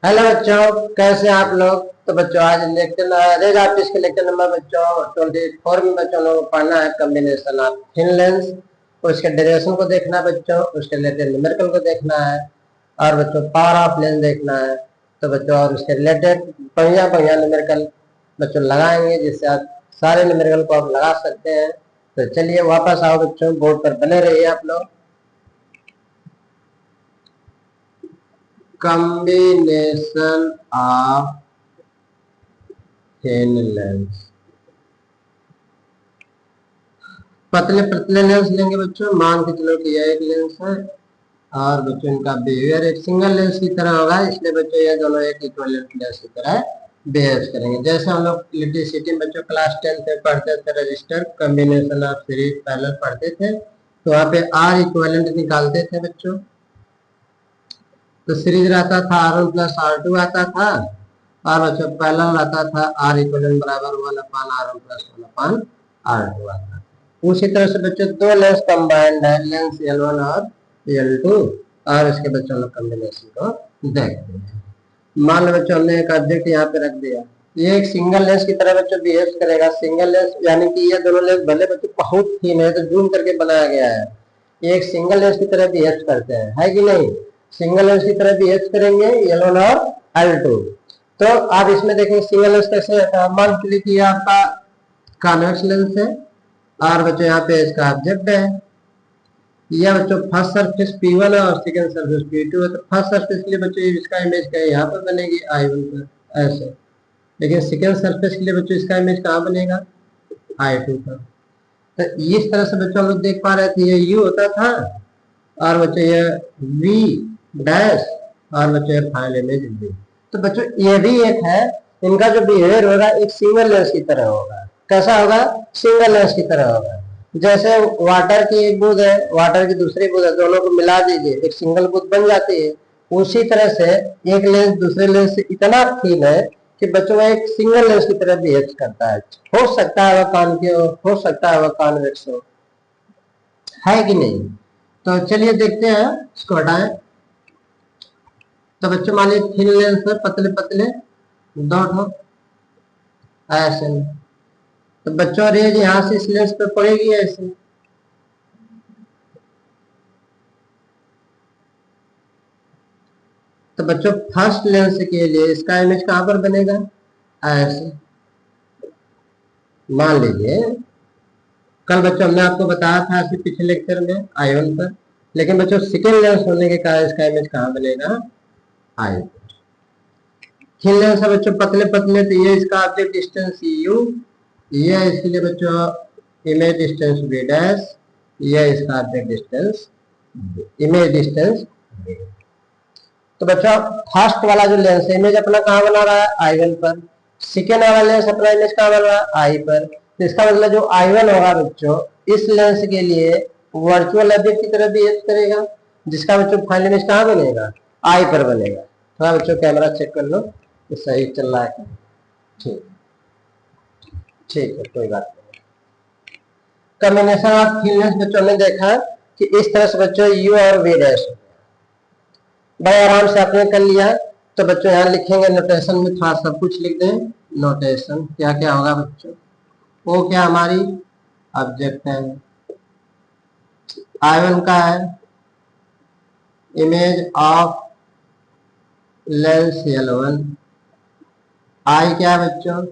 Hello बच्चों, कैसे हैं आप लोग। तो बच्चों आज लेक्चर रेज आर्टिस्ट के लेक्चर नंबर बच्चों 24 में बच्चों लोगों को पढ़ना है कॉम्बिनेशन ऑफ थिन लेंस। उसके डेरिवेशन को देखना है बच्चों, उसके रिलेटेड न्यूमेरिकल को देखना है और बच्चों पावर ऑफ लेंस देखना है। तो बच्चों और उसके रिलेटेड बढ़िया बढ़िया न्यूमेरिकल बच्चों लगाएंगे, जिससे आप सारे न्यूमेरिकल को आप लगा सकते हैं। तो चलिए वापस आओ बच्चों, बोर्ड पर बने रहिए आप लोग। कॉम्बिनेशन ऑफ थिन लेंस, पतले पतले लेंस लेंगे बच्चों। मान के चलो कि यह एक लेंस है और बच्चों इनका बिहेवियर एक सिंगल लेंस की तरह होगा, इसलिए बच्चों ये दोनों एक इक्विवेलेंट लेंस की तरह बिहेव करेंगे। जैसे हम लोग इलेक्ट्रिसिटी में बच्चों क्लास 10 में पढ़ते थे, register combination of series parallel पढ़ते थे, तो वहां पे आर इक्विवेलेंट निकालते थे बच्चों। तो सीरीज रहता था R1 प्लस R2 आता था और बच्चों पैरेलल आता था R इक्विवेलेंट बराबर 1/R1 प्लस 1/R2 आता था। उसी तरह से बच्चों दो लेंस कंबाइंड है, लेंस L1 और L2, और इसके बच्चों लोग कॉम्बिनेशन को देखते हैं। मान लो बच्चों हमने एक ऑब्जेक्ट यहाँ पे रख दिया, ये एक सिंगल लेंस की तरह बच्चों बिहेव करेगा। सिंगल लेंस यानी कि ये दोनों लेंस भले बच्चों बहुत थिन है तो जूम करके बनाया गया है, ये एक सिंगल लेंस की तरह बिहेव करते हैं, है कि नहीं। सिंगल लेंस की तरह बिहेव करेंगे L1 और L2। तो आप इसमें देखेंगे सिंगल लेंस कैसे रहता है। मान लीजिए कि आपका कॉन्वेक्स लेंस है और बच्चों यहाँ पे इसका ऑब्जेक्ट है, यह बच्चों फर्स्ट सरफेस P1 है और सेकंड सरफेस P2 है। तो फर्स्ट सरफेस के लिए बच्चों इसका इमेज क्या है, यहाँ पर बनेगी I1 पर ऐसे, लेकिन सेकंड सरफेस के लिए बच्चों इसका इमेज कहाँ बनेगा, I2 पर। तो इस तरह से बच्चों हम लोग देख पा रहे थे, ये U होता था और बच्चों ये V डैश और बच्चों ये फाइनल इमेज V। तो बच्चों ये भी एक है, इनका जो बिहेवियर होगा एक सिंगल लेंस की तरह होगा। कैसा होगा, सिंगल लेंस की तरह होगा। जैसे वाटर की एक बूंद है, वाटर की दूसरी बूंद है, दोनों को मिला दीजिए एक सिंगल बूंद बन जाती है। उसी तरह से एक लेंस दूसरे लेंस से इतना थिन है कि बच्चों एक सिंगल लेंस की तरह बिहेव करता है। हो सकता है वह हो सकता है वह कॉन्वेक्स हो, है कि नहीं। तो चलिए देखते हैं, इसको हटाएं। तो बच्चों मान लीजिए थिन लेंस है, पतले पतले दो ऐसे। तो बच्चों रेज यहां से इस लेंस पे पड़ेगी ऐसे, तो बच्चों फर्स्ट लेंस के लिए इसका इमेज कहां पर बनेगा, ऐसे। मान लीजिए कल बच्चों हमने आपको बताया था ऐसे पिछले लेक्चर में I1 पर, लेकिन बच्चों सेकेंड लेंस होने के कारण इसका इमेज कहां बनेगा, I पर। थिन लेंस है बच्चों पतले पतले, तो ये इसका ऑब्जेक्ट डिस्टेंस U, ये इसके लिए बच्चों इमेज डिस्टेंस V डैश, ये इसका object distance image distance V। तो बच्चों फर्स्ट वाला जो लेंस है इमेज अपना कहाँ बना रहा है, I1 पर। सेकेंड वाला लेंस अपना इमेज कहाँ बना रहा है, I पर। तो इसका मतलब जो I1 होगा बच्चों इस लेंस के लिए वर्चुअल ऑब्जेक्ट की तरह बिहेव करेगा, जिसका बच्चों फाइनल इमेज कहाँ बनेगा, I पर बनेगा। थोड़ा बच्चों कैमरा चेक कर लो तो सही चल रहा है। ठीक ठीक है, कोई बात नहीं। कॉम्बिनेशन ऑफ थिन लेंस बच्चों ने देखा कि इस तरह से बच्चों U और V डैश बड़े आराम से आपने कर लिया। तो बच्चों यहाँ लिखेंगे नोटेशन में, थोड़ा सब कुछ लिख दें। नोटेशन क्या क्या होगा बच्चों, वो क्या हमारी ऑब्जेक्ट है, I1 का है image of lens L1, I क्या है बच्चों,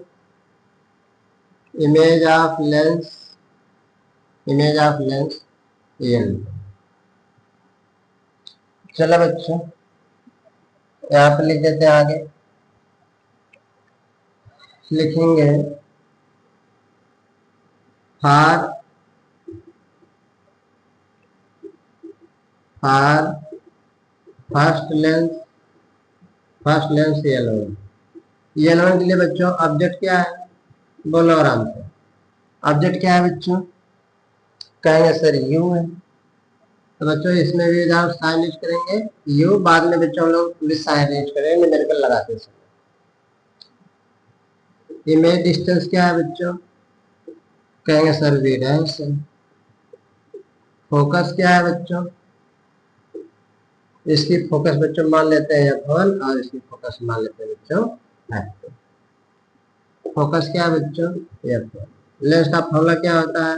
इमेज ऑफ लेंस L2। चलो बच्चों यहाँ पे लिख देते हैं, आगे लिखेंगे for first lens L1। L1 के लिए बच्चों ऑब्जेक्ट क्या है, बोलो आराम से, ऑब्जेक्ट क्या है बच्चों, कहेंगे सर U है। तो बच्चों इसमें भी आप साइन यूज करेंगे U, बाद में बच्चों हम लोग साइन यूज करेंगे न्यूमेरिकल लगाते समय। इमेज डिस्टेंस क्या है बच्चों, कहेंगे सर V डैश। फोकस क्या है बच्चों, इसकी फोकस बच्चों मान लेते हैं f1 और इसकी फोकस मान लेते हैं बच्चों f2। फोकस क्या है बच्चों f1। लेंस का फॉर्मूला क्या होता है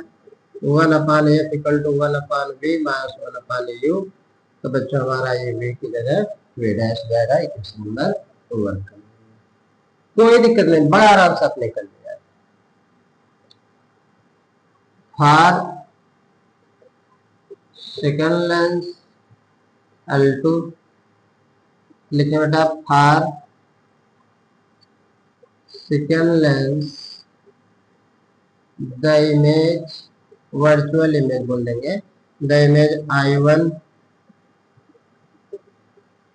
1/f equal to 1/v minus 1/u। तो बच्चों हमारा ये v की जगह v डैश जाएगा इक्वेशन नंबर 1। कोई दिक्कत नहीं, बड़ा आराम से आपने कर लिया। फॉर सेकंड लेंस L2 लिखे बेटा, for second lens the image, virtual image बोल देंगे, the image I1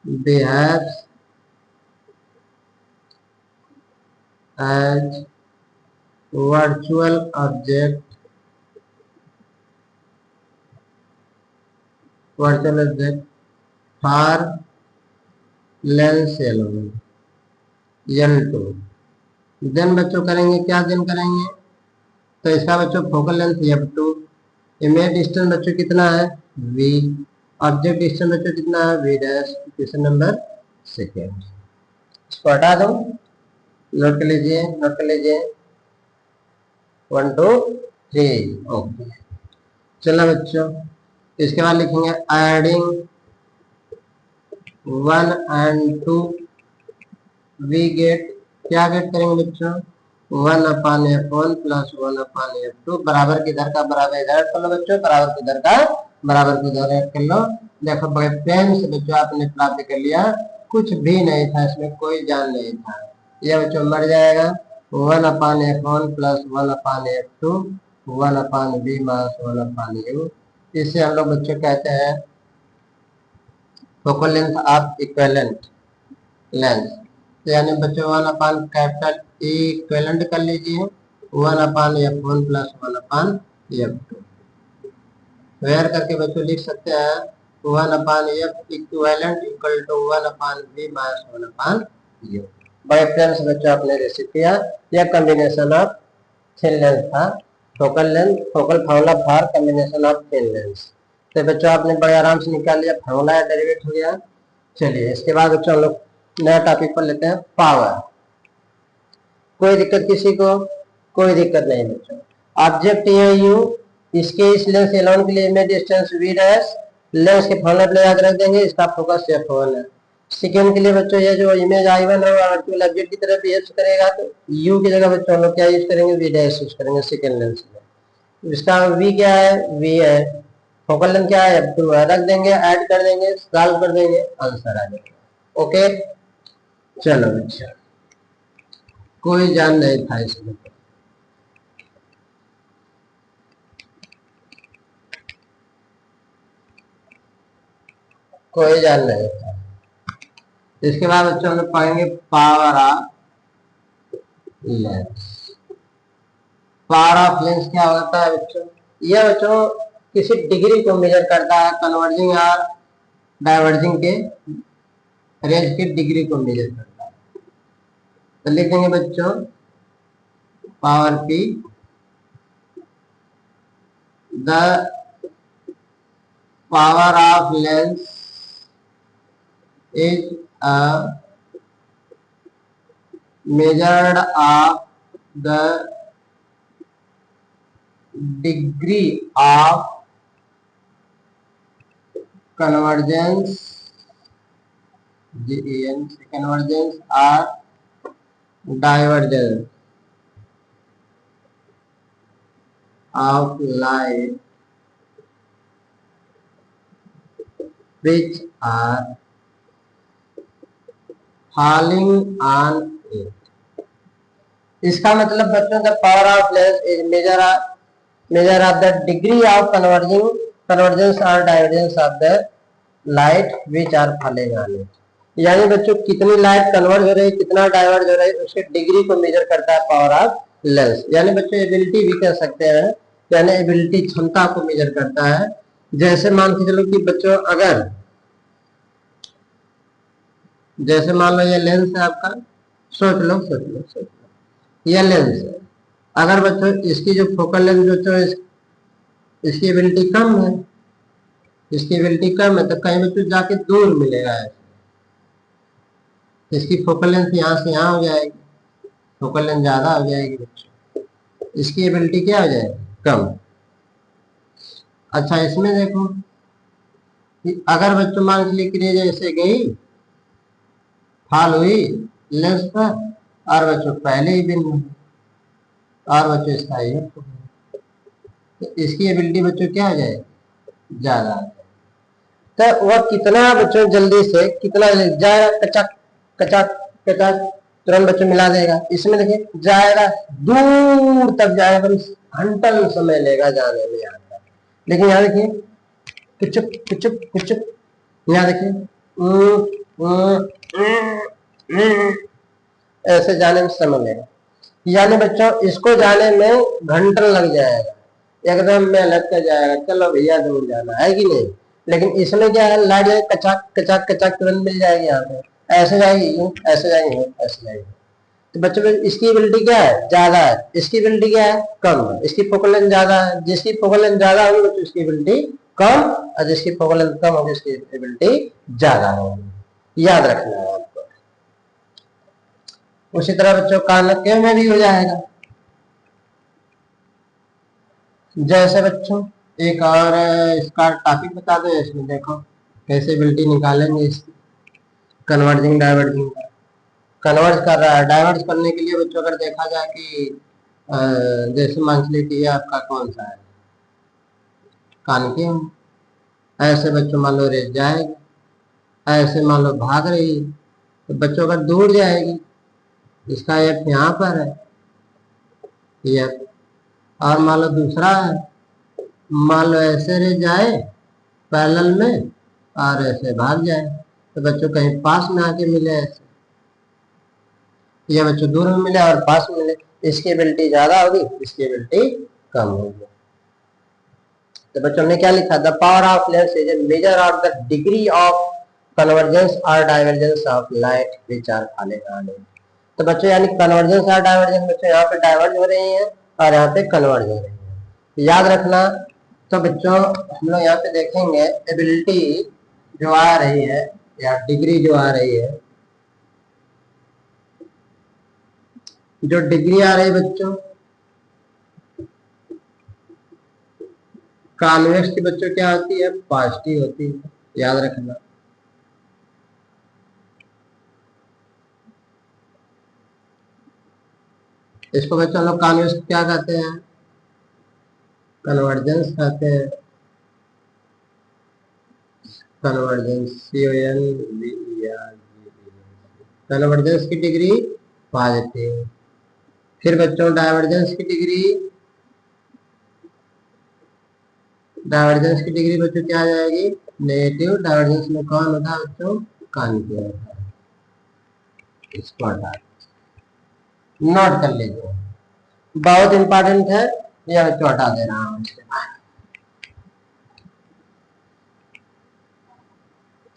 behaves as virtual object for lens L2। Then बच्चों करेंगे क्या, देन करेंगे तो इसका बच्चों focal length f2, image distance बच्चों कितना है v, ऑब्जेक्ट डिस्टेंस बच्चों कितना है v डैश, क्वेश्चन नंबर 2। इसको हटा दो, नोट कर लीजिए, नोट कर लीजिए 1 2 3। ओके चलो बच्चों, इसके बाद लिखेंगे एडिंग 1 and 2 वी गेट, क्या गेट करेंगे बच्चों 1/f1 प्लस 1/f2 बराबर किधर का बराबर इधर कर लो बच्चों, बराबर किधर का बराबर किधर कर लो। देखो बड़े प्रेम से बच्चों आपने प्राप्त कर लिया, कुछ भी नहीं था इसमें, कोई जान नहीं था। यह बच्चों मर जाएगा 1/f1 plus 1/f2 1/v minus 1/u। इसे हम लोग बच्चों कहते हैं focal length of equivalent lens. यानी बच्चों 1/कैपिटल E इक्विवेलेंट कर लीजिए 1/f1 प्लस 1/f2। वेयर करके बच्चों लिख सकते हैं 1/f equivalent equal to 1/v minus 1/u। बड़े प्रेम से बच्चों आपने रिसीव किया। यह कॉम्बिनेशन ऑफ थिन लेंस था, focal length, focal formula for combination of thin lens. तो बच्चों आपने बड़े आराम से निकाल लिया, फार्मूला डेरिवेट हो गया। चलिए इसके बाद बच्चों हम लोग नया टॉपिक पर लेते हैं पावर। कोई दिक्कत किसी को, कोई दिक्कत नहीं बच्चों। ऑब्जेक्ट ये यू, इसके इस लेंस L1 के लिए image distance v dash, lens के फॉर्मूला पे याद रख देंगे, इसका फोकस f1 है। सेकेंड के लिए बच्चों ये जो इमेज I1 है वर्चुअल ऑब्जेक्ट की तरह बिहेव करेगा, तो u की जगह बच्चों हम लोग क्या यूज करेंगे v डैश यूज करेंगे सेकेंड लेंस में। इसका v क्या है v है, फोकल लेंथ क्या है f2 है, रख देंगे, ऐड कर देंगे, सॉल्व कर देंगे, आंसर आ जाएगा। ओके चलो अच्छा, कोई जान नहीं था इसमें, कोई जान नहीं था। इसके बाद बच्चों हम लोग पढ़ेंगे power of lens. Power of lens क्या होता है बच्चों, यह बच्चों किसी डिग्री को मेजर करता है, कन्वर्जिंग और डाइवर्जिंग के रेंज की डिग्री को मेजर करता है। तो लिख देंगे बच्चों power P, the power of lens is measured of the degree of convergence convergence or divergence of light which are falling on it। इसका मतलब बच्चों the power of lens is measure of the degree of convergence और divergence of the light which are falling on it. यानी बच्चों कितनी light converge हो रही है, कितना डाइवर्ज हो रहा है, उसके डिग्री को मेजर करता है पावर ऑफ लेंस। यानी बच्चों एबिलिटी भी कह सकते हैं, यानी एबिलिटी क्षमता को मेजर करता है। जैसे मान के चलो कि बच्चों अगर जैसे मान लो ये लेंस है आपका, सोच लो ये लेंस है। अगर बच्चों इसकी जो फोकल लेंथ बच्चों इसकी एबिलिटी कम है, इसकी एबिलिटी कम है तो कहीं बच्चों जाके दूर मिलेगा ऐसे। इसकी फोकल लेंथ यहाँ से यहाँ हो जाएगी, फोकल लेंथ ज्यादा हो जाएगी बच्चों, इसकी एबिलिटी क्या हो जाएगी, कम। अच्छा इसमें देखो कि अगर बच्चों मान लीजिए क्रिया जैसे गई, फॉल हुई लेंस पर, और बच्चों पहले ही बिंदु, और बच्चों इसका ये तो इसकी एबिलिटी बच्चों क्या हो जाएगी, ज्यादा। तो वह कितना बच्चों जल्दी से कितना जाएगा, कचक कचक कचक तुरंत बच्चों मिला देगा। इसमें देखिए जाएगा दूर तक जाएगा, घंटों समय लेगा जाने में यहाँ तक। लेकिन यहाँ देखिए कुचुक कुचुक कुचुक, यहाँ देखिए ऐसे जाने में समय लेगा। यानी बच्चों इसको जाने में घंटा लग जाएगा, एकदम में लग कर जाएगा, चलो भैया दूर जाना है कि नहीं। लेकिन इसमें क्या है, लाइट कचाक कचाक कचाक तुरंत मिल जाएगी, यहाँ पे ऐसे जाएगी ऐसे जाएगी ऐसे जाएगी। तो बच्चों में इसकी एबिलिटी क्या है, ज्यादा है, इसकी एबिलिटी क्या है, कम है। इसकी फोकल लेंथ ज्यादा है, जिसकी फोकल लेंथ ज्यादा होगी बच्चों इसकी एबिलिटी कम, और जिसकी फोकल लेंथ कम होगी इसकी एबिलिटी ज्यादा होगी। याद रखना है आपको। उसी तरह बच्चों कानके में भी हो जाएगा। जैसे बच्चों एक और इसका टॉपिक बता दो, इसमें देखो कैसे एबिलिटी निकालेंगे इसकी, कन्वर्जिंग डाइवर्जिंग का। कन्वर्ज कर रहा है, डाइवर्ज करने के लिए बच्चों अगर देखा जाए कि जैसे मान लीजिए आपका कौन सा है, कानके, ऐसे बच्चों मान लो रेस जाएगी, ऐसे मान लो भाग रही, तो बच्चों अगर दूर जाएगी, इसका एफ यहाँ पर है एफ, और मान लो दूसरा है, मान लो ऐसे रेस जाए पैरेलल में और ऐसे भाग जाए, तो बच्चों कहीं पास में आके मिले ऐसे, ये बच्चों दूर में मिले और पास में मिले, इसकी एबिलिटी ज्यादा होगी, इसकी एबिलिटी कम होगी। तो बच्चों ने क्या लिखा, the power of lens is a measure of the degree of convergence और divergence of light which are following on it. तो बच्चों यानी कन्वर्जेंस और डाइवर्जेंस, बच्चों यहाँ पे डाइवर्ज हो रही है और यहाँ पे कन्वर्ज हो रही है, याद रखना। तो बच्चों हम लोग यहाँ पे देखेंगे एबिलिटी जो आ रही है या डिग्री जो आ रही है, जो डिग्री आ रही है बच्चों कॉन्वेक्स की, बच्चों क्या होती है, पॉजिटिव होती है, याद रखना। इसको बच्चों लोग कॉन्वेक्स क्या कहते हैं, कन्वर्जेंस कहते हैं, कन्वर्जेंस कन्वर्जेंस की डिग्री पॉजिटिव। फिर बच्चों डाइवर्जेंस की डिग्री, डाइवर्जेंस की डिग्री बच्चों क्या आ जाएगी, नेगेटिव। डाइवर्जेंस में कौन होता है बच्चों, कॉन्केव होता है, इसको हटा नोट कर लीजिए, बहुत इंपॉर्टेंट है, यह बच्चों हटा दे रहा हूं इसके बाद।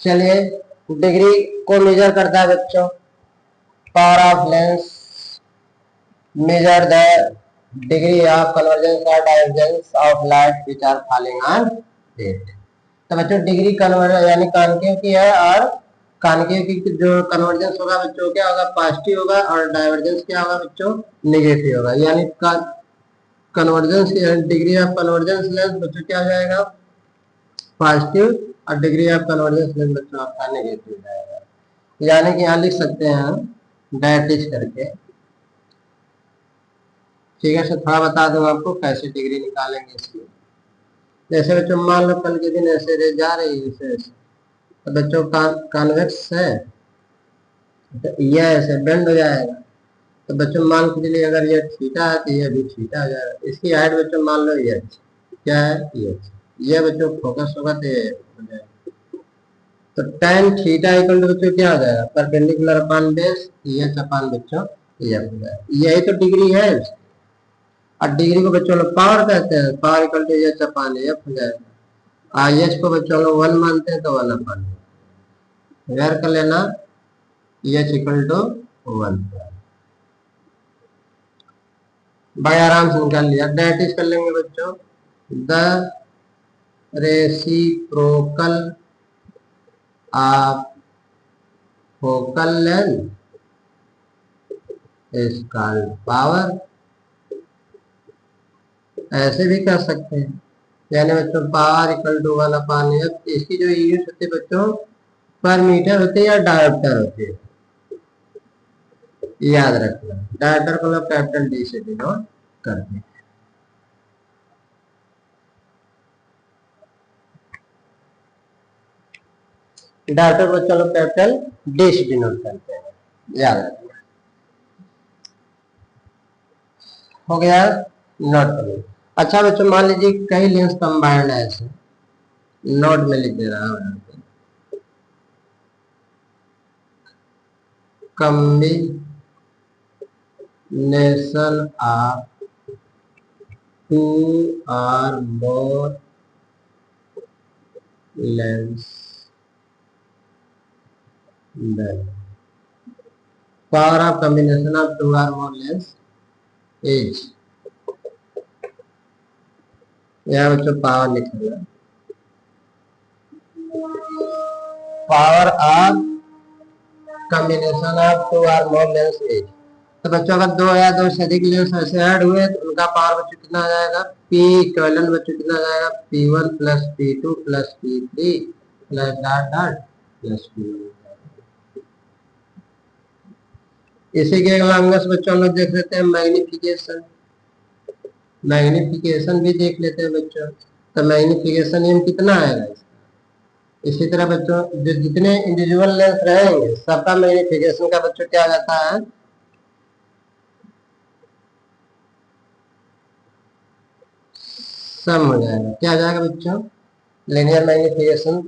चलिए डिग्री को मेजर करता है बच्चों, power of lens measure the degree of convergence और divergence of light which are falling on it. तो बच्चों डिग्री कन्वर्जन यानी कॉन्केव की है, और कॉन्केव की जो कन्वर्जेंस होगा बच्चों क्या होगा, पॉजिटिव होगा, और डाइवर्जेंस क्या होगा बच्चों, नेगेटिव होगा। यानी convergence degree of convergence lens बच्चों क्या हो जाएगा, पॉजिटिव, और डिग्री ऑफ कन्वर्जेंस लेंस बच्चों आपका नेगेटिव जाएगा। यानी कि यहाँ लिख सकते हैं हम डायटिश करके। ठीक है, सर थोड़ा बता दूं आपको कैसे डिग्री निकालेंगे इसकी। जैसे बच्चों मान लो कल के दिन ऐसे रेस जा रही है ऐसे ऐसे, तो बच्चों कॉन्वेक्स है तो ये ऐसे बेंड हो जाएगा। तो बच्चों मान के चलिए अगर ये थीटा है तो ये भी थीटा हो जाएगा। इसकी हाइट बच्चों मान लो ये क्या है, ये बच्चों फोकस होगा तो ये हो जाएगा। तो tan थीटा इक्वल टू बच्चों क्या हो जाएगा, perpendicular upon base H upon बच्चों ये हो जाएगा। यही तो डिग्री है, और डिग्री को बच्चों लोग पावर कहते हैं, power equal to H upon F हो जाएगा। और एच को बच्चों लोग 1 मानते हैं तो 1 अपॉन वेर कर लेना, एच इक्वल टू 1 बड़े आराम से निकाल लिया। डायटिस कर लेंगे बच्चों, the reciprocal of focal length is called power. ऐसे भी कर सकते हैं, यानी बच्चों पावर इक्वल टू 1/f। इसकी जो यूनिट होती है बच्चों पर मीटर होती है या डायोप्टर होती है, याद रखना। डायोप्टर को लोग कैपिटल डी से डिनोट करते हैं। डायोप्टर बच्चों लोग कैपिटल डी से डिनोट करते हैं, याद रखना। हो गया नोट कर लो। अच्छा बच्चों मान लीजिए कई लेंस कंबाइंड है, ऐसे नोट में लिख दे रहा हूं, combination of two or more lens then power of combination of two or more lens is, यहाँ बच्चों पावर लिख दिया, power of combination of two or more lens is. तो बच्चों अगर दो या दो से अधिक लेंस ऐसे ऐड हुए तो उनका पावर बच्चों कितना आ जाएगा, पी इक्विवेलेंट बच्चों कितना आ जाएगा, P1 plus P2 plus P3 plus dot dot plus P1। इसी के अगला अंगस बच्चों हम लोग देख लेते हैं मैग्निफिकेशन। मैग्निफिकेशन भी देख लेते हैं बच्चों, तो मैग्निफिकेशन एम कितना आएगा। इसी तरह बच्चों जो जितने इंडिविजुअल लेंस रहेंगे सबका मैग्निफिकेशन का बच्चों क्या जाता है, सम हो जाएगा। क्या आ जाएगा बच्चों, linear magnification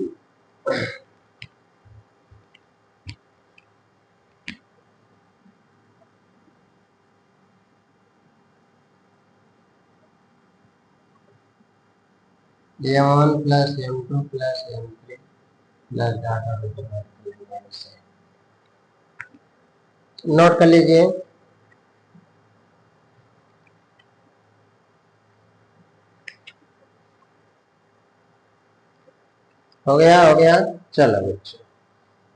M1 plus M2 plus M3 plus data. Note कर लीजिए, हो गया हो गया। चलो बच्चों,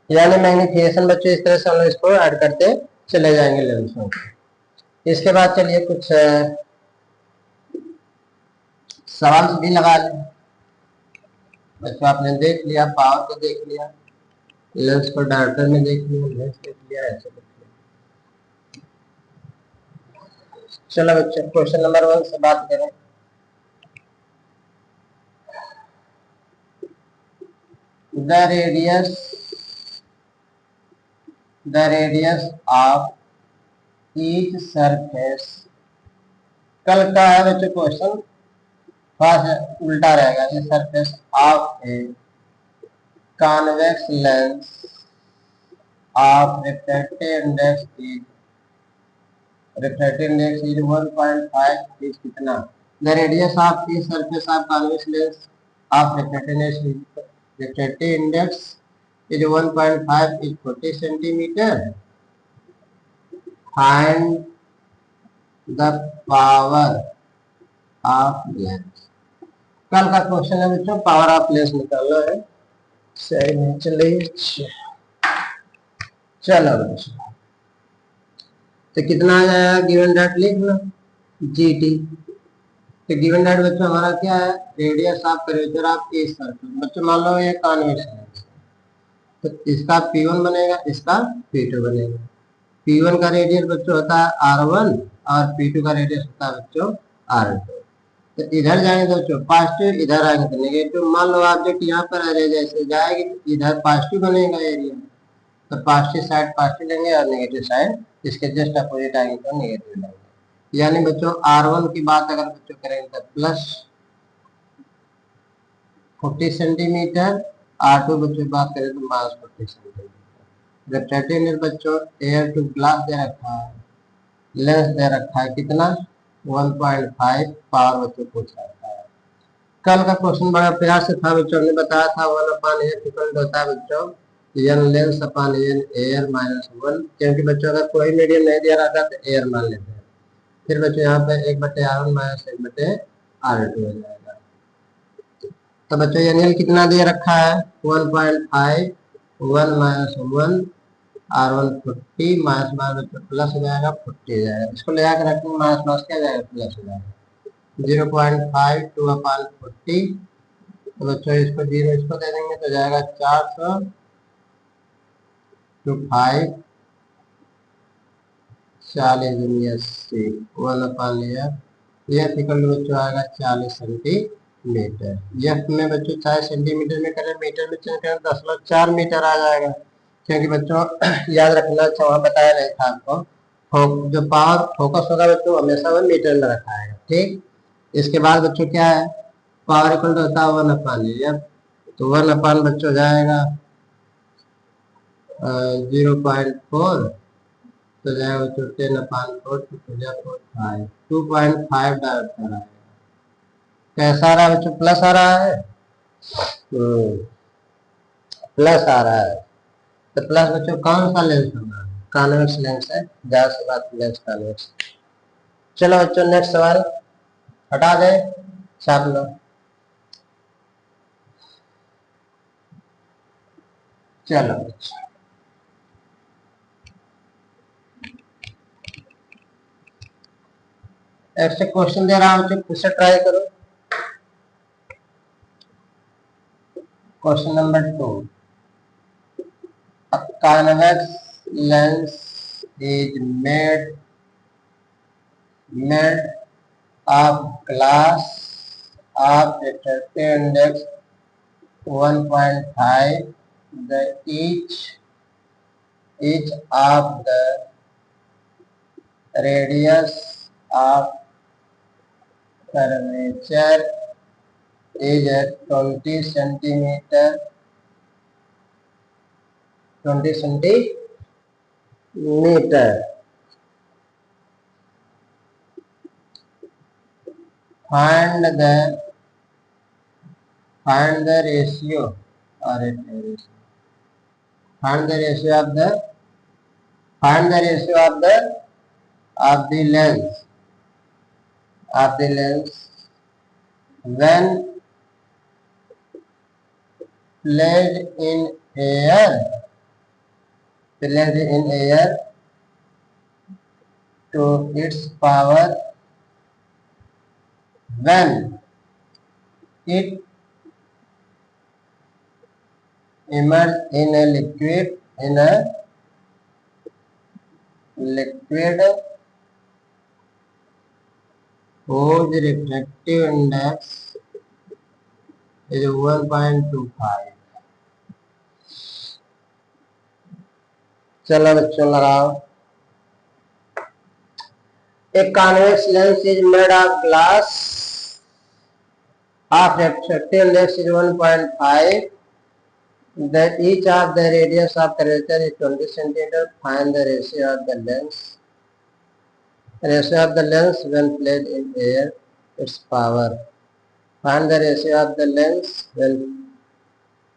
यानी मैग्निफिकेशन बच्चों इस तरह से हम लोग इसको ऐड करते चले जाएंगे लेंसों। इसके बाद चलिए कुछ सवाल भी लगा लें। बच्चों आपने देख लिया, पावर को देख लिया, लेंस को डायोप्टर में देख लिया, लेंस देख लिया, ऐसे देख लिया। चलो बच्चों क्वेश्चन नंबर 1 से बात करें। the radius of each surface, कल का है बच्चों क्वेश्चन, फर्स्ट उल्टा रहेगा, ये surface of a convex lens of refractive index is 1.5 is कितना। the radius of each surface of convex lens of refractive index is 1.5 is 40 centimeter. Find the power of lens। कल का question है बच्चों, power of lens निकालना है। सही नहीं चलिए, चलो बच्चों तो कितना आ जाएगा, गिवन डाट लिख लो GT। तो गिवन डाट बच्चों हमारा क्या है, radius of curvature of a circle. बच्चों मान लो ये कॉन्वेक्स लेंस, तो इसका P1 बनेगा, इसका P2 बनेगा। P1 का रेडियस बच्चों होता है R1 और P2 का रेडियस होता है बच्चों R2। तो इधर जाएंगे तो बच्चों पॉजिटिव, इधर आएंगे तो नेगेटिव। मान लो ऑब्जेक्ट यहाँ पर आ जाए, जैसे जाएगी तो इधर पॉजिटिव बनेगा एरिया, तो पॉजिटिव साइड पॉजिटिव लेंगे और नेगेटिव साइड इसके जस्ट अपोजिट आएंगे तो नेगेटिव लेंगे। यानी बच्चों R1 की बात अगर बच्चों करेंगे तो प्लस 40 सेंटीमीटर, R2 बच्चों बात करें तो माइनस 40 सेंटीमीटर। रिफ्रैक्टिव बच्चों एयर टू ग्लास दे रखा है, लेंस दे रखा है कितना 1.5, पावर बच्चों पूछ रखा है। कल का क्वेश्चन बड़ा प्यार से था बच्चों, ने बताया था 1/8 इक्वल होता है बच्चों n lens upon n air minus 1, क्योंकि बच्चों अगर कोई मीडियम नहीं दिया रहता तो एयर मान लेते हैं। फिर बच्चों यहाँ पे 1/R1 माइनस 1/R2 हो जाएगा। तो बच्चों एनएल कितना दे रखा है 1.5 1 माइनस 1 R1 40 माइनस माइनस बच्चों प्लस हो जाएगा 40 हो जाएगा, इसको ले आकर रखेंगे माइनस माइनस क्या जाएगा प्लस हो जाएगा 0.5 2/40। तो बच्चों इसको 0 इसको दे देंगे तो जाएगा 400 to 5 40 1/F। यह इक्वल बच्चों आएगा 40 सेंटीमीटर। यह में बच्चों चाहे सेंटीमीटर में करें मीटर में चेंज करें 10.4 मीटर आ जाएगा, क्योंकि बच्चों याद रखना अच्छा वहां बताया नहीं था आपको, जो पावर फोकस होगा बच्चों हमेशा वो मीटर में रखा है। ठीक, इसके बाद बच्चों क्या है पावर इक्वल तो होता है 1/F। तो 1 बच्चों जाएगा 0.4 तो जाएगा बच्चों 10/4 तो 2.5 डायरेक्टर आएगा। कैसा आ रहा है बच्चों प्लस आ रहा है, प्लस आ रहा है। तो प्लस बच्चों कौन सा लेंस होगा कॉन्वेक्स लेंस है, ज्यादा से बात लेंस कॉन्वेक्स। चलो बच्चों नेक्स्ट सवाल हटा दे छाप लो। चलो ऐसे क्वेश्चन दे रहा हूं बच्चों खुद से ट्राई करो। Question number 2, a convex lens is made of glass of refractive index 1.5, the each of the radius of curvature is 20 centimeter 20 centimeter. Find the ratio or find the ratio of the lens when placed in air to its power when it immerse in a liquid whose refractive index is 1.25। चलो बच्चों लगाओ। A convex lens is made of glass of refractive index is 1.5, that each of the radius of curvature is 20 centimeter. Find the ratio of the lens when placed in air its power. Find the ratio of the lens when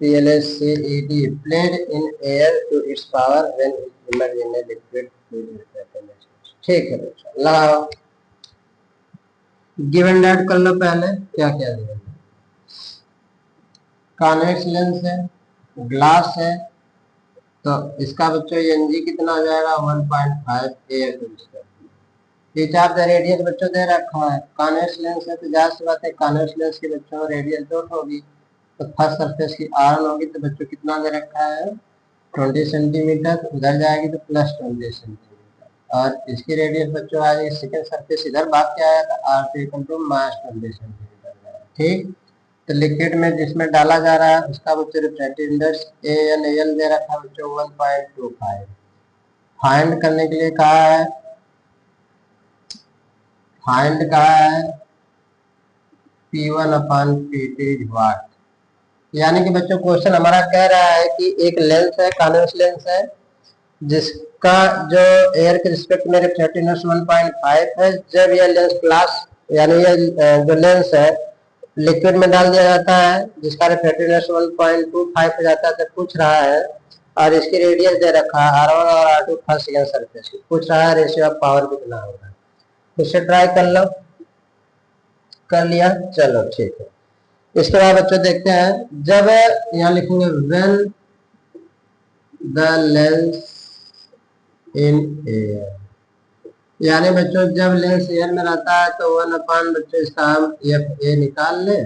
PLSCED placed in air to its power when immersed in a liquid fluid. ठीक है बच्चों लगाओ। Given date कर लो पहले क्या क्या दिया। Convex lens है, ग्लास है, तो इसका बच्चों एनजी कितना हो जाएगा 1.5 air to each of the radius बच्चों दे रखा है। कॉन्वेक्स लेंस है तो जाहिर सी बात है कॉन्वेक्स लेंस की बच्चों रेडियस डॉट होगी, तो फर्स्ट सरफेस की आर होगी तो बच्चों कितना दे रखा है 20 सेंटीमीटर, उधर जाएगी तो प्लस 20 सेंटीमीटर, और इसकी रेडियस बच्चों आ जाएगी सेकेंड सरफेस इधर बात क्या आया था R two equal to minus 20 centimetre. ठीक, तो लिक्विड में जिसमें डाला जा रहा है उसका बच्चों रिफ्रैक्टिव इंडेक्स ANAL दे रखा है बच्चों 1.25। फाइंड करने के लिए कहा है, फाइंड कहा है P1/PT वाट। यानी कि बच्चों क्वेश्चन हमारा कह रहा है कि एक लेंस है कॉन्वेक्स लेंस है जिसका जो एयर के रिस्पेक्ट में रिफ्रैक्टिव इंडेक्स 1.5 है। जब यह लेंस ग्लास यानी यह जो लेंस है लिक्विड में डाल दिया जाता है जिसका रिफ्रैक्टिव इंडेक्स 1.25 हो जाता है, तो पूछ रहा है और इसकी रेडियस दे रखा है R1 और R2 फर्स्ट सेकंड सरफेस की, पूछ रहा है रेशियो ऑफ पावर कितना होगा। इसे ट्राई कर लो, कर लिया, चलो ठीक है। इसके बाद बच्चों देखते हैं, जब यहाँ लिखेंगे when the lens in air, यानी बच्चों जब लेंस एयर में रहता है तो 1 बच्चों इसका हम एफ ए निकाल ले,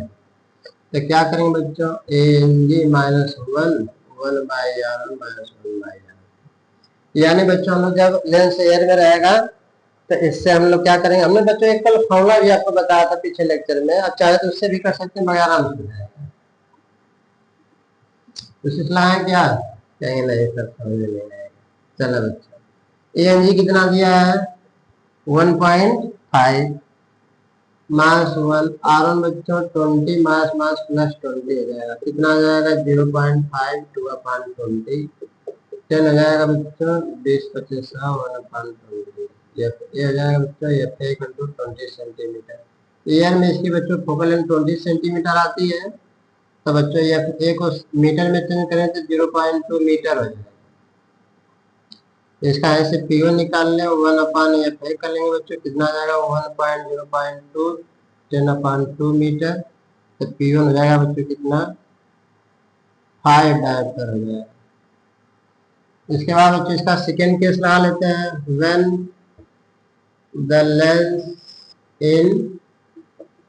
तो क्या करेंगे बच्चों, A N G minus one, 1/r1 - 1/r, यानी बच्चों हम लोग जब लेंस एयर में रहेगा तो इससे हम लोग क्या करेंगे, हमने बच्चों एक कल फॉर्मूला भी आपको बताया था पिछले लेक्चर में, आप चाहे तो उससे भी कर सकते हैं, मगर आराम से तो है क्या कहेंगे, नहीं सर समझ नहीं आएगा। चलो बच्चों ए एन जी कितना दिया है 1.5 मास 1, R1 बच्चों 20 मास मास प्लस 20 हो जाएगा, कितना आ जाएगा 0.5 2/20, 10 हो जाएगा बच्चों 20 × 1/20, ये हो जाएगा बच्चों एफ ए = 20 सेंटीमीटर। एयर में इसकी बच्चों फोकल लेंथ 20 सेंटीमीटर आती है, तो बच्चों एफ ए को मीटर में चेंज करें तो 0.2 मीटर हो जाएगा। इसका ऐसे P1 निकाल लें, 1/F कर लेंगे बच्चों, कितना आ जाएगा 1.0.2 10/2 मीटर, तो P1 हो जाएगा बच्चों कितना 5 डायमीटर हो जाएगा। इसके बाद बच्चों इसका सेकेंड केस लगा लेते हैं, when the lens in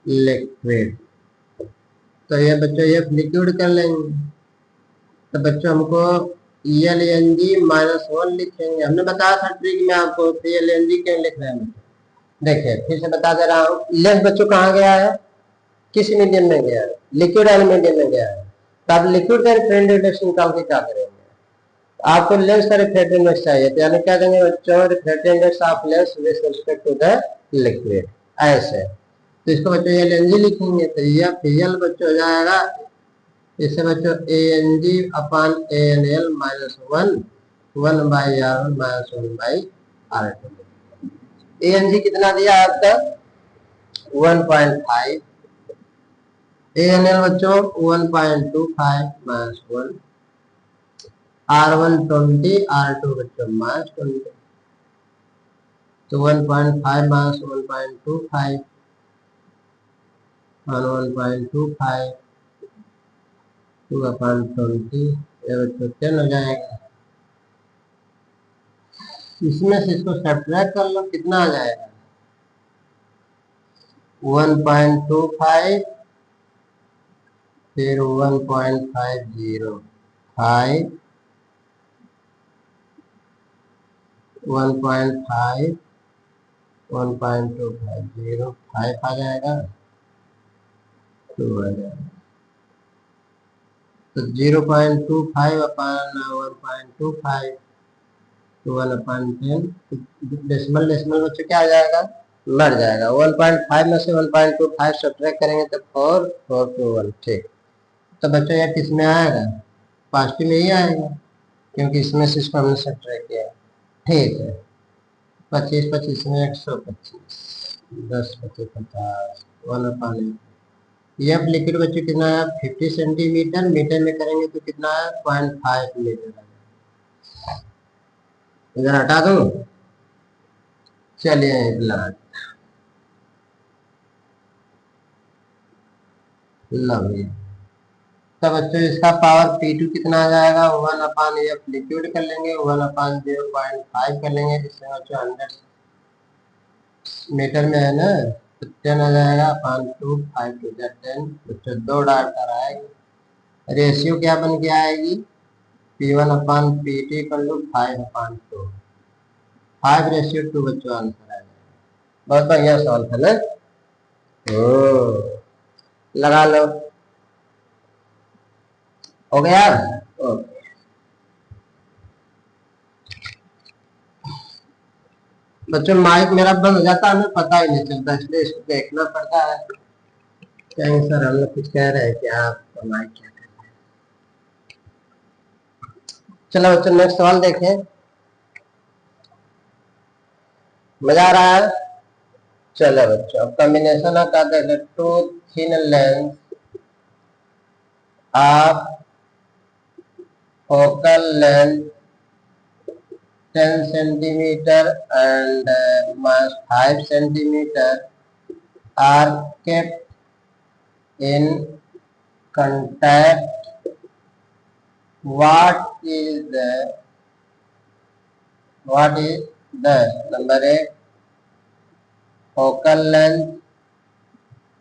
liquid, तो ये बच्चों ये लिक्विड कर लेंगे, तो बच्चों हमको ELNG-1 लिखेंगे। हमने बताया था ट्रिक में आपको ELNG क्यों लिख रहे हैं, देखिए फिर से बता दे रहा हूँ। लेंस बच्चों कहाँ गया है, किस मीडियम में गया है, लिक्विड वाले मीडियम में गया है, तो आप लिक्विड का रिफ्रैक्टिव इंडेक्स निकाल के क्या करेंगे, आपको लेंस का रिफ्रैक्टिव इंडेक्स चाहिए, तो यानी क्या देंगे बच्चों, refractive index of lens with respect to the liquid, ऐसे। तो इसको बच्चों ELNG लिखेंगे, तो ये PL बच्चों हो जाएगा, इससे बच्चों ANG/ANL -1 1/R1 - 1/R2। ANG कितना दिया आपका 1.5, ANL बच्चों 1.25 -1, R1 20, R2 बच्चों -20, तो 1.5 - 1.25 1.25 2/20, ये बच्चों 10 हो जाएगा। इसमें से इसको सब्ट्रैक्ट कर लो, कितना आ जाएगा 1.25 फिर 1.50 5 1.5 1.250 5 आ जाएगा, 2 आ जाएगा, तो 0.25/1.25 तो 1/10, डेसिमल डेसिमल बच्चों क्या आ जाएगा, लड़ जाएगा, 1.5 में से 1.25 सब्ट्रैक्ट करेंगे तो 4 ठीक। तो बच्चों यह किस में आएगा, पॉजिटिव में ही आएगा, क्योंकि इसमें से इसको हमने सब्ट्रैक्ट किया, ठीक है। 25 25 में 125, 10 25 50, 1/8। यह लिक्विड बच्चों कितना है 50 सेंटीमीटर, मीटर में करेंगे तो कितना है 0.5 मीटर, इधर हटा दो, चलिए लो तो बच्चों इसका पावर P2 कितना आ जाएगा 1/F लिक्विड कर लेंगे, 1/0.5 कर लेंगे, जिससे बच्चों 100 मीटर में है ना, तो 10 आ जाएगा 2 5 2 10 बच्चों 2 डालकर आएगी, रेशियो क्या बन के आएगी P1/PT कर लो 5/2, 5:2 बच्चों आंसर आ जाएगा। बहुत बढ़िया सवाल था ना, लगा लो, हो गया। बच्चों माइक मेरा बंद हो जाता है, हमें पता ही नहीं चलता, इसलिए इसको देखना पड़ता है। कहेंगे सर हम लोग कुछ कह रहे हैं कि आप माइक क्या कर रहे हैं। चलो बच्चों नेक्स्ट सवाल देखें, मजा आ रहा है। चलो बच्चों combination of the two thin lens of focal length 10 centimeter and mass 5 centimeter are kept in contact, what is the number 1 focal length,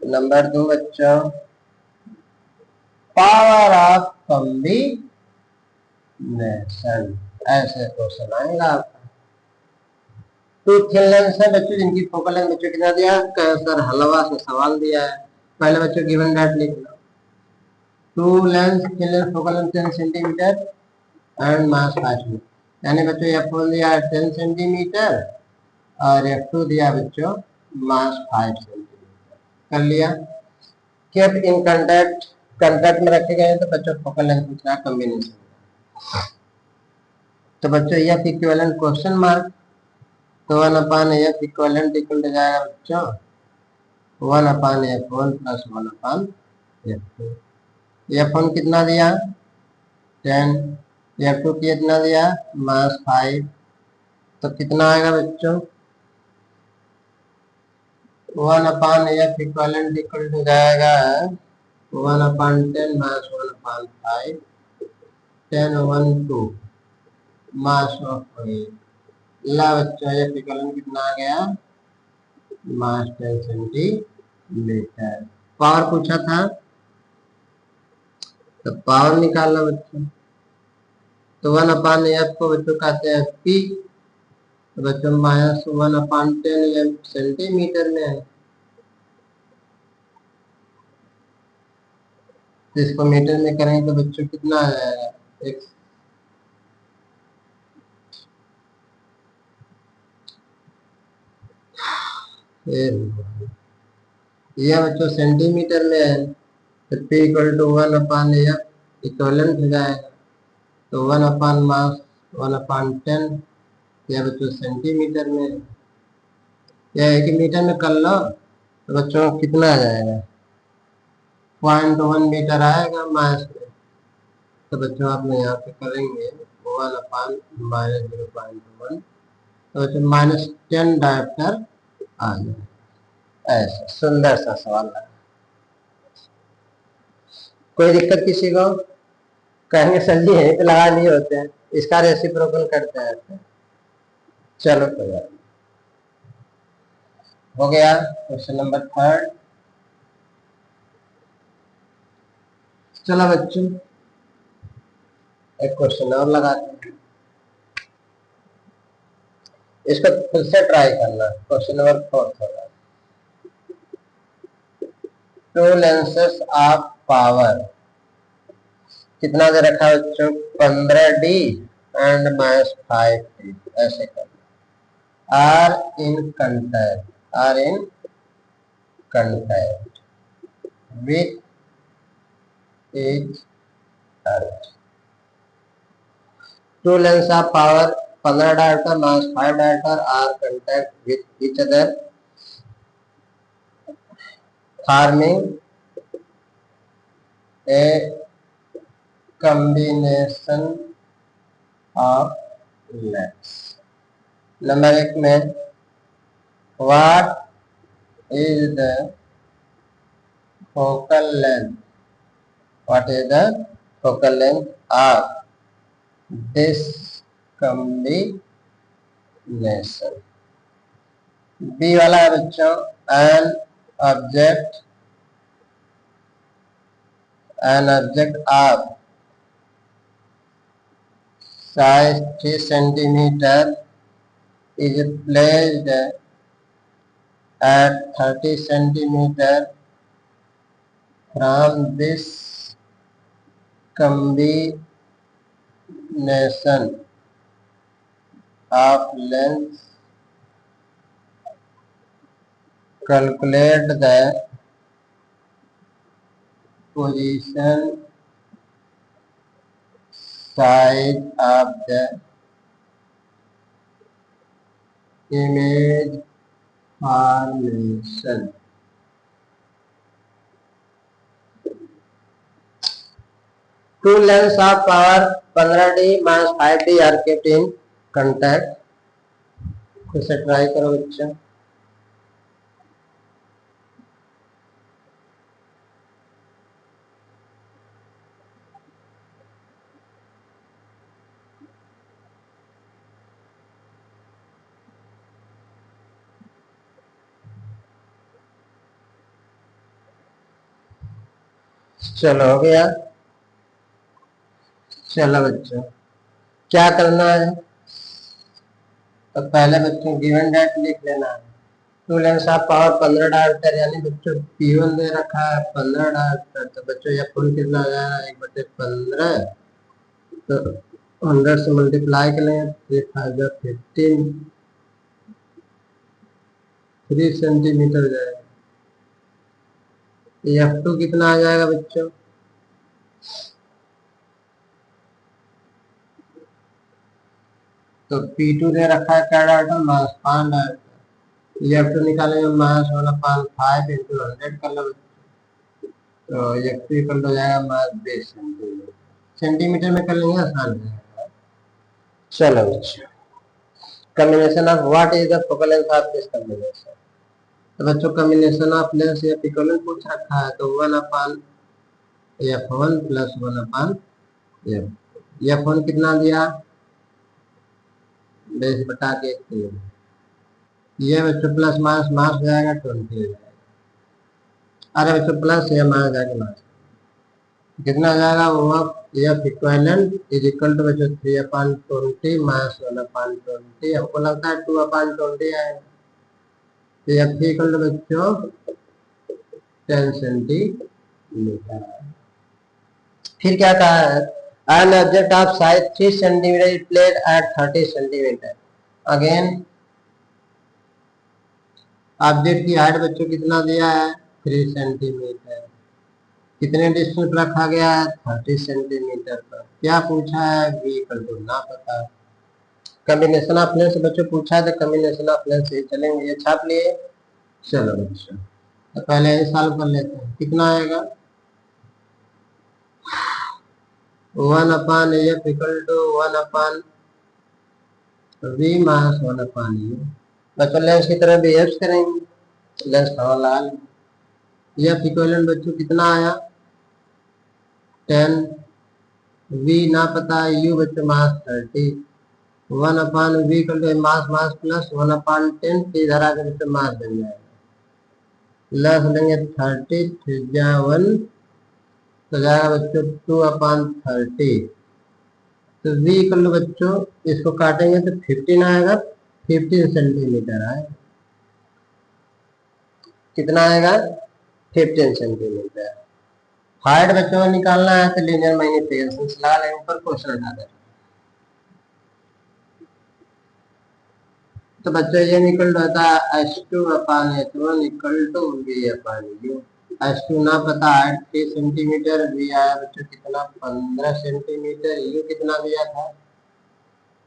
number 2 बच्चों पावर ऑफ कॉम्बिनेशन। ऐसे क्वेश्चन आएगा आपका। टू थिन लेंस है बच्चों जिनकी focal length बच्चों कितना दिया है, सर हलवा से सवाल दिया है। पहले बच्चों गिवन डेट लिख लो। Two lens thin lens focal length 10 centimetre and mass 5 metre, यानी बच्चों F1 दिया है 10 सेंटीमीटर और F2 दिया बच्चों मास 5 सेंटीमीटर। कर लिया। केप इन कंटैक्ट में रखे गए तो बच्चों फोकल लेंथ पूछना कॉम्बिनेशन। तो बच्चों F इक्विवेलेंट क्वेश्चन मार्क, तो 1/F इक्विवेलेंट इक्वल हो जाएगा बच्चों 1/F1 प्लस 1/F2। F1 कितना दिया 10, F2 कितना दिया मास 5, तो कितना आएगा बच्चों 1/F इक्विवेलेंट इक्वल हो जाएगा 1/10 मास 1/5, 10/2 मास ऑफ 8। ला बच्चों F इक्विवेलेंट कितना आ गया मास 10 सेंटीमीटर। पावर पूछा था तो पावर निकालना बच्चों, तो 1/F को बच्चों कहते हैं P, तो बच्चों -1/10 ये सेंटीमीटर में है, तो इसको मीटर में करेंगे तो बच्चों कितना आ जाएगा यह बच्चों सेंटीमीटर में है, तो P equal to 1/F equivalent हो जाएगा, तो 1/10 यह बच्चों सेंटीमीटर में है। यह एक मीटर में कर लो तो बच्चों कितना आ जाएगा 0.1 मीटर आएगा मास में, तो बच्चों आप यहाँ पे करेंगे 1/-0.1, तो बच्चों -10 डायप्टर आ जाएगा। ऐसा सुंदर सा सवाल है। कोई दिक्कत किसी को? कहेंगे सर जी यहीं पे लगा लिए होते हैं, इसका रेसिप्रोकल करते हैं। चलो कोई बात नहीं, हो गया क्वेश्चन नंबर 3। चलो बच्चों एक क्वेश्चन और लगाते हैं, इसको खुद से ट्राई करना। क्वेश्चन नंबर 4 होगा, टू लेंसेस ऑफ पावर कितना दे रखा है बच्चों 15D एंड मास 5D, ऐसे करना। Are in contact with each other. Two lengths of power 15 diopter mass 5 diopter are contact with each other forming a combination of lengths। Number 1 में what is the focal length of this combination। B वाला है बच्चों an object of size 3 centimeter is placed at 30 centimeter from this combination of lengths। Calculate the position size of the image formation। Two lengths of power 15D mass 5D are kept in contact। खुद से try करो बच्चों। चलो हो गया। चलो बच्चों क्या करना है, तो पहले बच्चों गिवन डेट लिख लेना है। Two lens of power 15 director, यानी बच्चों P1 दे रखा है 15 डायरेक्टर, तो बच्चों यह फुल कितना आ जाएगा 1/15, तो 100 से मल्टीप्लाई करेंगे 3 3 सेंटीमीटर जाएगा। F2 कितना आ जाएगा बच्चों, तो P2 दे रखा है क्या डाटा, मास 5 डाटा। F2 निकालेंगे मास 1/5 इंटू 100 कर लो, तो F2 इक्वल हो जाएगा मास 20 सेंटीमीटर। सेंटीमीटर में कर लेंगे आसान हो जाएगा। चलो बच्चों combination of what is the focal length of this combination, तो बच्चों कॉम्बिनेशन ऑफ लेंस या फोकल लेंथ पूछ रखा है, तो 1/f1 प्लस 1/f, f1 कितना दिया 20/1, ये बच्चों प्लस मास मास हो जाएगा 20 हो जाएगा। अरे बच्चों प्लस या मास जाएगा मास, कितना आ जाएगा वो F equivalent is equal to बच्चों 3/20 माइनस 1/20, हमको लगता है 2/20 आएगा, तो एफ इक्वल टू बच्चों 10 सेंटीमीटर। फिर क्या कहा है, an object of size 3 centimetre is played at 30 centimetre, again object की हाइट बच्चों कितना दिया है 3 सेंटीमीटर, कितने डिस्टेंस पर रखा गया है 30 सेंटीमीटर पर, क्या पूछा है v इक्वल टू ना पता। कॉम्बिनेशन ऑफ लेंस बच्चों पूछा है, तो कॉम्बिनेशन ऑफ लेंस से चलेंगे, ये छाप लिए। चलो बच्चों तो पहले ये सॉल्व कर लेते हैं, कितना आएगा 1/f equal to 1/v minus 1/u। बच्चों लेंस की तरह बिहेव करेंगे, लेंस का लगा लेंगे। एफ इक्वलेंट बच्चों कितना आया 10, v ना पता है, u बच्चों मास 30, 1/v इक्वल टू मास मास प्लस 1/10, इधर आकर बच्चों मास बन जाएगा, प्लस लेंगे 30 त्रिज्या 1, तो जाएगा बच्चों 2/30, तो v इक्वल टू बच्चों इसको काटेंगे तो 15 आएगा, 15 सेंटीमीटर आएगा, कितना आएगा 15 सेंटीमीटर। हाइट बच्चों को निकालना है तो लीनियर मैग्नीफिकेशन लगा लेंगे, ऊपर क्वेश्चन उठा दें, तो बच्चों ये निकल होता है H2/H1 equal to V/U। H2 ना पता है 3 सेंटीमीटर, V आया बच्चों कितना 15 सेंटीमीटर, U कितना दिया था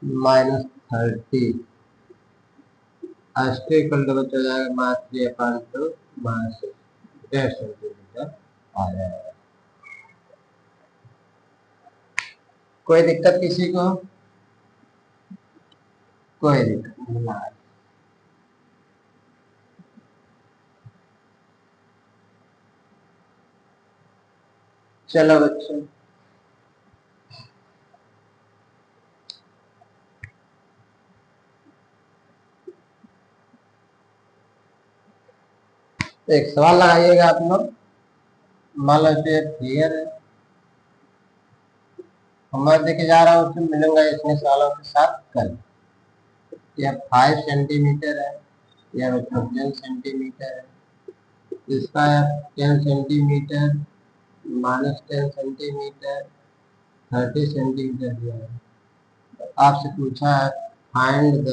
-30, H2 इक्वल टू बच्चों जाएगा मास 3/2 मास 1.5 सेंटीमीटर आ जाएगा। कोई दिक्कत किसी को, कोई दिक्कत नहीं। चलो बच्चों एक सवाल लगाइएगा आप लोग, मान लो फिगर है, मैं देखे जा रहा हूँ, उसमें मिलूंगा इसमें सवालों के साथ कल। यह 5 सेंटीमीटर है, यह 10 सेंटीमीटर है, इसका 10 सेंटीमीटर -10 सेंटीमीटर 30 सेंटीमीटर दिया है। आपसे पूछा है फाइंड द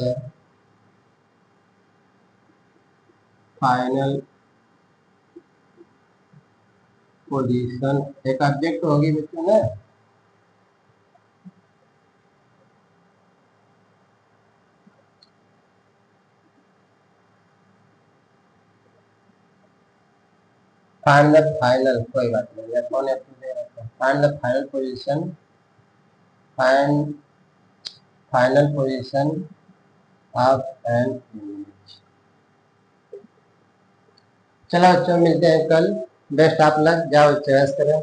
फाइनल पोजीशन, एक ऑब्जेक्ट होगी बच्चों ना, फाइंड द फाइनल, कोई बात नहीं है, कौन find the final position, find final position of an image. चलो बच्चों मिलते हैं कल, बेस्ट आप लग जाओ चॉइस करें।